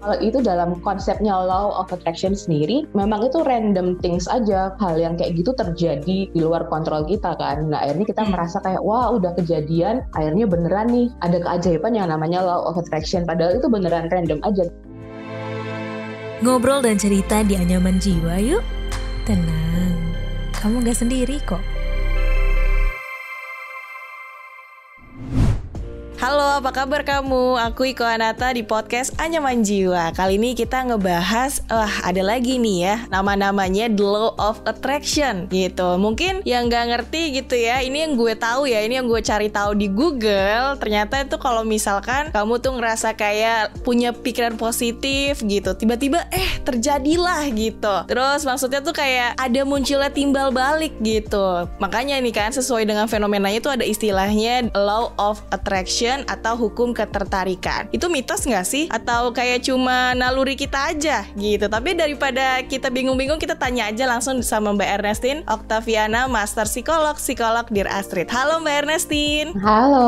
Kalau itu dalam konsepnya law of attraction sendiri, memang itu random things aja, hal yang kayak gitu terjadi di luar kontrol kita kan. Nah akhirnya kita merasa kayak wah udah kejadian, akhirnya beneran nih ada keajaiban yang namanya law of attraction, padahal itu beneran random aja. Ngobrol dan cerita di Anyaman Jiwa yuk. Tenang, kamu gak sendiri kok. Halo, apa kabar kamu? Aku Iko Anata di podcast Anyaman Jiwa. Kali ini kita ngebahas, ada lagi nih ya, nama-namanya The Law of Attraction gitu. Mungkin yang gak ngerti gitu ya, ini yang gue tahu ya, ini yang gue cari tahu di Google. Ternyata itu kalau misalkan kamu tuh ngerasa kayak punya pikiran positif gitu, tiba-tiba terjadilah gitu. Terus maksudnya tuh kayak ada munculnya timbal balik gitu. Makanya ini kan sesuai dengan fenomenanya itu ada istilahnya Law of Attraction atau hukum ketertarikan. Itu mitos gak sih? Atau kayak cuma naluri kita aja gitu? Tapi daripada kita bingung-bingung, kita tanya aja langsung sama Mbak Ernestine Octaviana, Master Psikolog Dear Astrid. Halo Mbak Ernestine. Halo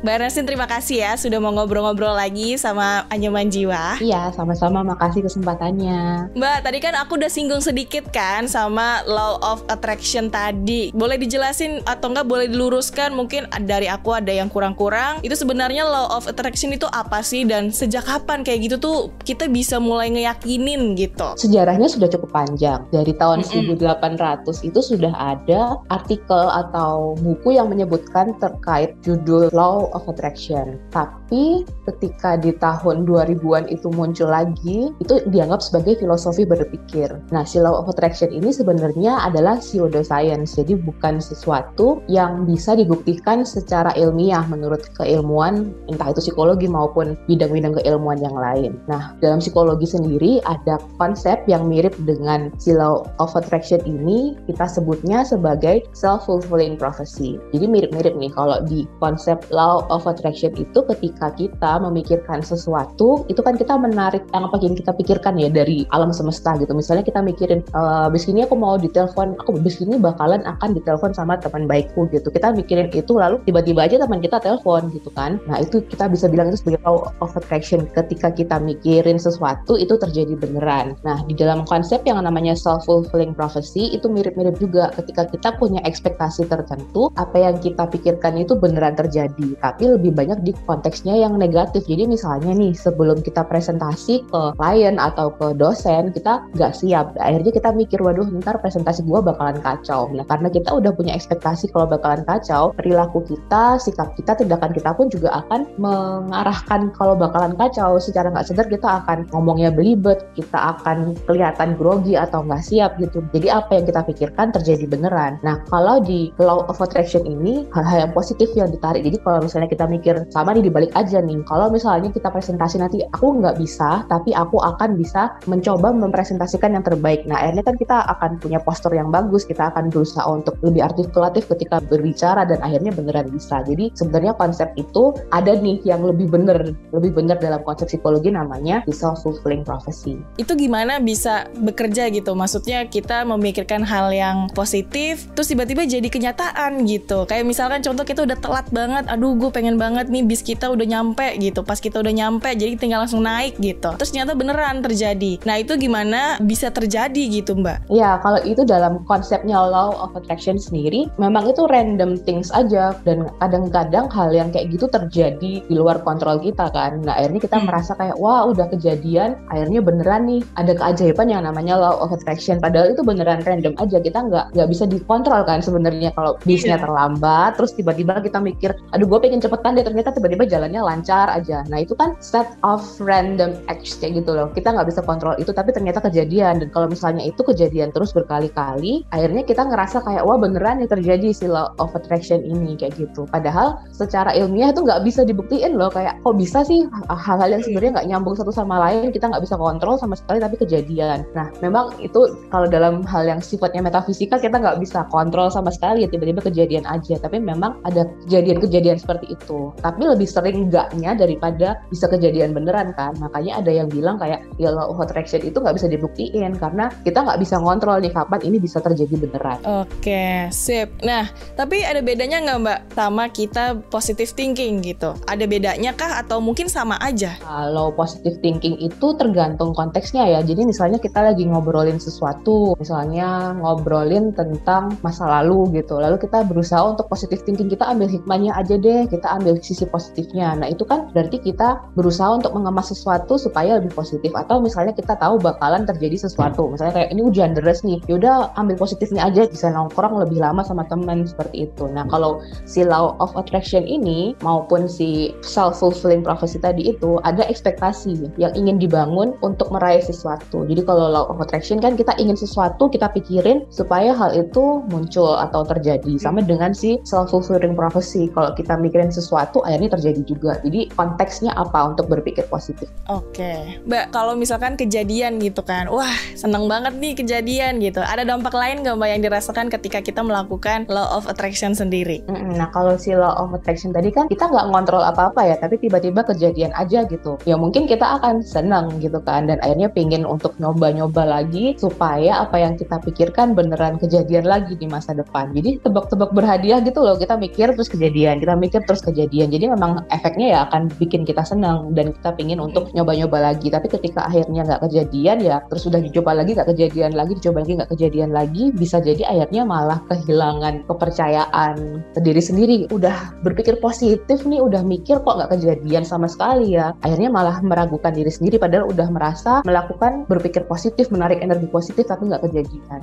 Mbak Ernestine, terima kasih ya sudah mau ngobrol-ngobrol lagi sama Anyaman Jiwa. Iya, sama-sama, makasih kesempatannya. Mbak, tadi kan aku udah singgung sedikit kan sama Law of Attraction tadi. Boleh dijelasin atau enggak boleh diluruskan? Mungkin dari aku ada yang kurang-kurang. Itu sebenarnya Law of Attraction itu apa sih, dan sejak kapan kayak gitu tuh kita bisa mulai ngeyakinin gitu? Sejarahnya sudah cukup panjang. Dari tahun 1800 itu sudah ada artikel atau buku yang menyebutkan terkait judul Law of Attraction. Tapi ketika di tahun 2000-an itu muncul lagi, itu dianggap sebagai filosofi berpikir. Nah, si Law of Attraction ini sebenarnya adalah pseudoscience. Jadi bukan sesuatu yang bisa dibuktikan secara ilmiah menurut keilmuan, entah itu psikologi maupun bidang-bidang keilmuan yang lain. Nah, dalam psikologi sendiri ada konsep yang mirip dengan si Law of Attraction ini, kita sebutnya sebagai self-fulfilling prophecy. Jadi mirip-mirip nih, kalau di konsep Law of Attraction itu ketika kita memikirkan sesuatu, itu kan kita menarik yang apa yang kita pikirkan ya dari alam semesta gitu. Misalnya kita mikirin, abis ini aku mau ditelepon, aku abis ini bakalan akan ditelepon sama teman baikku gitu. Kita mikirin itu, lalu tiba-tiba aja teman kita telepon gitu kan. Nah itu kita bisa bilang itu sebagai Law of Attraction. Ketika kita mikirin sesuatu itu terjadi beneran. Nah di dalam konsep yang namanya self-fulfilling prophecy itu mirip-mirip juga. Ketika kita punya ekspektasi tertentu, apa yang kita pikirkan itu beneran terjadi. Tapi lebih banyak di konteksnya yang negatif. Jadi misalnya nih, sebelum kita presentasi ke klien atau ke dosen, kita nggak siap. Akhirnya kita mikir, waduh ntar presentasi gue bakalan kacau. Nah karena kita udah punya ekspektasi kalau bakalan kacau, perilaku kita, sikap kita, tindakan kita pun juga akan mengarahkan kalau bakalan kacau. Secara nggak sadar kita akan ngomongnya belibet, kita akan kelihatan grogi atau nggak siap gitu. Jadi apa yang kita pikirkan terjadi beneran. Nah kalau di Law of Attraction ini hal-hal yang positif yang ditarik. Jadi kalau misalnya kita mikir sama nih, dibalik aja nih, kalau misalnya kita presentasi nanti aku nggak bisa, tapi aku akan bisa mencoba mempresentasikan yang terbaik. Nah akhirnya kan kita akan punya postur yang bagus, kita akan berusaha untuk lebih artikulatif ketika berbicara, dan akhirnya beneran bisa. Jadi sebenarnya konsep itu ada nih yang lebih benar dalam konsep psikologi, namanya self-fulfilling prophecy. Itu gimana bisa bekerja gitu? Maksudnya kita memikirkan hal yang positif, terus tiba-tiba jadi kenyataan gitu. Kayak misalkan contoh kita udah telat banget, aduh gue pengen banget nih bis kita udah nyampe gitu. Pas kita udah nyampe, jadi tinggal langsung naik gitu. Terus ternyata beneran terjadi. Nah itu gimana bisa terjadi gitu Mbak? Ya kalau itu dalam konsepnya Law of Attraction sendiri, memang itu random things aja. Dan kadang-kadang hal yang kayak gitu terjadi di luar kontrol kita kan. Nah akhirnya kita merasa kayak wah udah kejadian, akhirnya beneran nih ada keajaiban yang namanya Law of Attraction. Padahal itu beneran random aja, kita nggak bisa dikontrol kan sebenarnya. Kalau bisnya terlambat, terus tiba-tiba kita mikir, aduh gue pengen cepetan deh, ternyata tiba-tiba jalannya lancar aja. Nah itu kan set of random acts kayak gitu loh. Kita nggak bisa kontrol itu, tapi ternyata kejadian. Dan kalau misalnya itu kejadian terus berkali-kali, akhirnya kita ngerasa kayak wah beneran yang terjadi si Law of Attraction ini kayak gitu. Padahal secara ilmiah itu nggak bisa dibuktiin loh, kayak kok bisa sih hal-hal yang sebenarnya nggak nyambung satu sama lain, kita nggak bisa kontrol sama sekali tapi kejadian. Nah memang itu kalau dalam hal yang sifatnya metafisika kita nggak bisa kontrol sama sekali ya, tiba-tiba kejadian aja. Tapi memang ada kejadian-kejadian seperti itu, tapi lebih sering enggaknya daripada bisa kejadian beneran kan. Makanya ada yang bilang kayak ya Law of Attraction itu nggak bisa dibuktiin karena kita nggak bisa kontrol nih kapan ini bisa terjadi beneran. Oke, sip. Nah tapi ada bedanya nggak Mbak sama kita positive thinking? thinking gitu. Ada bedanya kah atau mungkin sama aja? Kalau positive thinking itu tergantung konteksnya ya. Jadi misalnya kita lagi ngobrolin sesuatu, misalnya ngobrolin tentang masa lalu gitu. Lalu kita berusaha untuk positive thinking, kita ambil hikmahnya aja deh, kita ambil sisi positifnya. Nah itu kan berarti kita berusaha untuk mengemas sesuatu supaya lebih positif. Atau misalnya kita tahu bakalan terjadi sesuatu, misalnya kayak ini hujan deras nih, yaudah ambil positifnya aja, bisa nongkrong lebih lama sama teman, seperti itu. Nah kalau si law of attraction ini maupun si self-fulfilling prophecy tadi itu ada ekspektasi yang ingin dibangun untuk meraih sesuatu. Jadi kalau law of attraction kan kita ingin sesuatu, kita pikirin supaya hal itu muncul atau terjadi. Sama dengan si self-fulfilling prophecy, kalau kita mikirin sesuatu akhirnya terjadi juga. Jadi konteksnya apa untuk berpikir positif. Oke, Mbak, kalau misalkan kejadian gitu kan, wah seneng banget nih kejadian gitu, ada dampak lain nggak Mbak yang dirasakan ketika kita melakukan law of attraction sendiri? Nah kalau si law of attraction tadi kan kita nggak ngontrol apa-apa ya, tapi tiba-tiba kejadian aja gitu. Ya mungkin kita akan senang gitu kan, dan akhirnya pingin untuk nyoba-nyoba lagi supaya apa yang kita pikirkan beneran kejadian lagi di masa depan. Jadi tebak-tebak berhadiah gitu loh, kita mikir terus kejadian, kita mikir terus kejadian. Jadi memang efeknya ya akan bikin kita senang dan kita pingin untuk nyoba-nyoba lagi. Tapi ketika akhirnya nggak kejadian ya, terus udah dicoba lagi nggak kejadian lagi, dicoba lagi nggak kejadian lagi, bisa jadi akhirnya malah kehilangan kepercayaan ke diri sendiri. Udah berpikir positif nih, udah mikir kok nggak kejadian sama sekali ya, akhirnya malah meragukan diri sendiri padahal udah merasa melakukan berpikir positif, menarik energi positif, tapi nggak kejadian.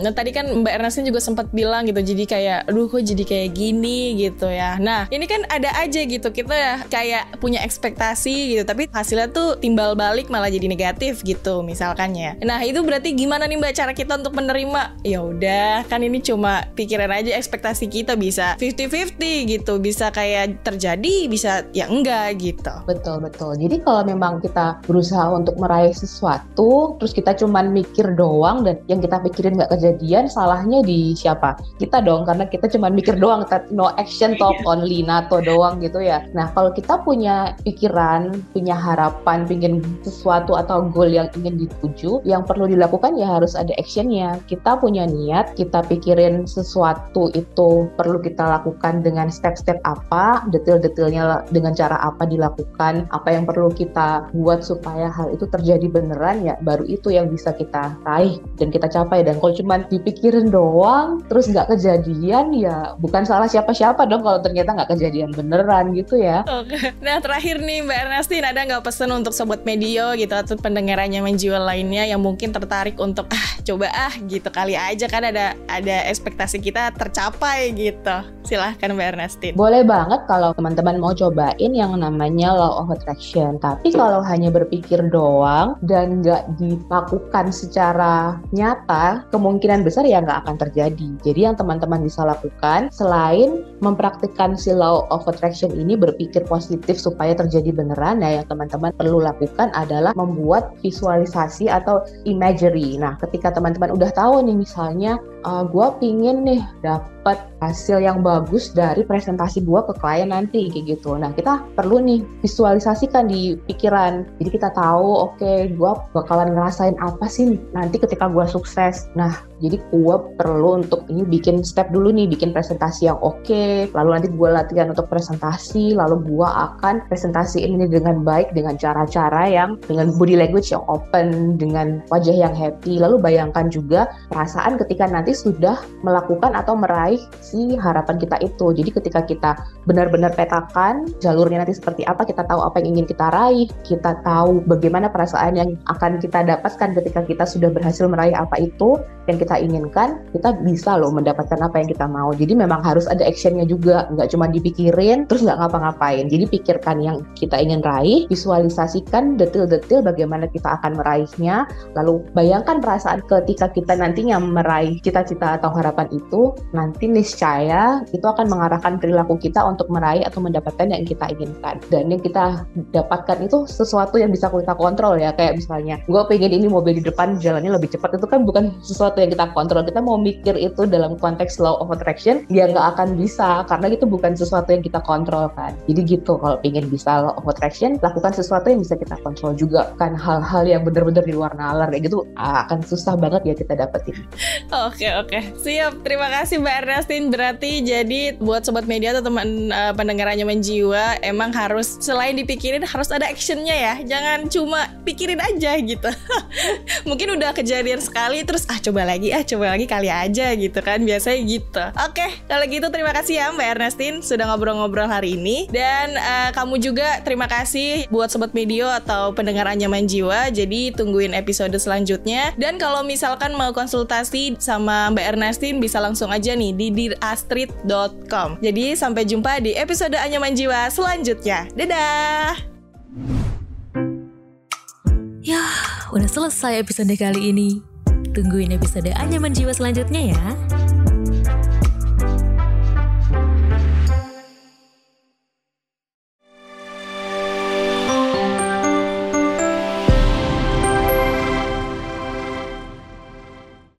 Nah tadi kan Mbak Ernestine juga sempat bilang gitu, jadi kayak aduh kok jadi kayak gini gitu ya. Nah ini kan ada aja gitu, kita ya kayak punya ekspektasi gitu, tapi hasilnya tuh timbal balik malah jadi negatif gitu misalkan ya. Nah itu berarti gimana nih Mbak cara kita untuk menerima? Ya udah kan ini cuma pikiran aja, ekspektasi kita bisa 50-50 gitu, bisa kayak terjadi, bisa ya enggak gitu. Betul. Jadi kalau memang kita berusaha untuk meraih sesuatu, terus kita cuman mikir doang dan yang kita pikirin nggak kejadian, salahnya di siapa? Kita dong, karena kita cuman mikir doang, no action, talk only, NATO doang gitu ya. Nah kalau kita punya pikiran, punya harapan, pingin sesuatu atau goal yang ingin dituju, yang perlu dilakukan ya harus ada actionnya. Kita punya niat, kita pikirin sesuatu itu perlu kita lakukan dengan step-step apa, detail-detailnya dengan cara apa dilakukan, apa yang perlu kita buat supaya hal itu terjadi beneran, ya baru itu yang bisa kita raih dan kita capai. Dan kalau cuma dipikirin doang terus nggak kejadian, ya bukan salah siapa-siapa dong kalau ternyata nggak kejadian beneran gitu ya. Oke. Nah terakhir nih Mbak Ernestine, ada nggak pesan untuk Sobat Medio gitu atau pendengarannya menjual lainnya yang mungkin tertarik untuk coba gitu, kali aja kan ada ekspektasi kita tercapai gitu. Silahkan Mbak Ernestine. Boleh banget kalau teman-teman mau cobain yang namanya law of attraction. Tapi kalau hanya berpikir doang dan nggak dilakukan secara nyata, kemungkinan besar ya nggak akan terjadi. Jadi yang teman-teman bisa lakukan selain mempraktikkan si law of attraction ini, berpikir positif supaya terjadi beneran, ya yang teman-teman perlu lakukan adalah membuat visualisasi atau imagery. Nah ketika teman-teman udah tahu nih, misalnya gue pingin nih dapat hasil yang bagus dari presentasi gue ke klien nanti kayak gitu. Nah kita perlu nih visualisasikan di pikiran. Jadi kita tahu oke, gue bakalan ngerasain apa sih nanti ketika gue sukses. Nah jadi gue perlu untuk ini bikin step dulu nih, bikin presentasi yang oke, lalu nanti gue latihan untuk presentasi, lalu gue akan presentasiin ini dengan baik, dengan cara-cara yang dengan body language yang open, dengan wajah yang happy. Lalu bayangkan juga perasaan ketika nanti sudah melakukan atau meraih si harapan kita itu. Jadi ketika kita benar-benar petakan jalurnya nanti seperti apa, kita tahu apa yang ingin kita raih, kita tahu bagaimana perasaan yang akan kita dapatkan ketika kita sudah berhasil meraih apa itu yang kita inginkan, kita bisa loh mendapatkan apa yang kita mau. Jadi memang harus ada actionnya juga, nggak cuma dipikirin terus nggak ngapa-ngapain. Jadi pikirkan yang kita ingin raih, visualisasikan detail-detail bagaimana kita akan meraihnya, lalu bayangkan perasaan ketika kita nantinya meraih cita-cita atau harapan itu, nanti niscaya itu akan mengarahkan perilaku kita untuk meraih atau mendapatkan yang kita inginkan. Dan yang kita dapatkan itu sesuatu yang bisa kita kontrol ya, kayak misalnya gue pengen ini mobil di depan jalannya lebih cepat, itu kan bukan sesuatu yang kita kita kontrol. Kita mau mikir itu dalam konteks law of attraction, ya nggak akan bisa karena itu bukan sesuatu yang kita kontrol kan. Jadi gitu, kalau ingin bisa law of attraction, lakukan sesuatu yang bisa kita kontrol juga. Kan hal-hal yang benar-benar di luar nalar kayak gitu akan susah banget ya kita dapetin. Oke, siap. Terima kasih Mbak Ernestine. Berarti jadi buat sobat media atau teman pendengar Anyaman Jiwa, emang harus selain dipikirin harus ada actionnya ya. Jangan cuma pikirin aja gitu. Mungkin udah kejadian sekali terus coba lagi kali aja gitu kan, biasanya gitu. Oke, kalau gitu terima kasih ya Mbak Ernestine sudah ngobrol-ngobrol hari ini. Dan kamu juga terima kasih buat sobat media atau pendengar Anyaman Jiwa. Jadi tungguin episode selanjutnya. Dan kalau misalkan mau konsultasi sama Mbak Ernestine bisa langsung aja nih di dearastrid.com. Jadi sampai jumpa di episode Anyaman Jiwa selanjutnya. Dadah. Yah, udah selesai episode kali ini. Tungguin episode Anyaman Jiwa selanjutnya ya.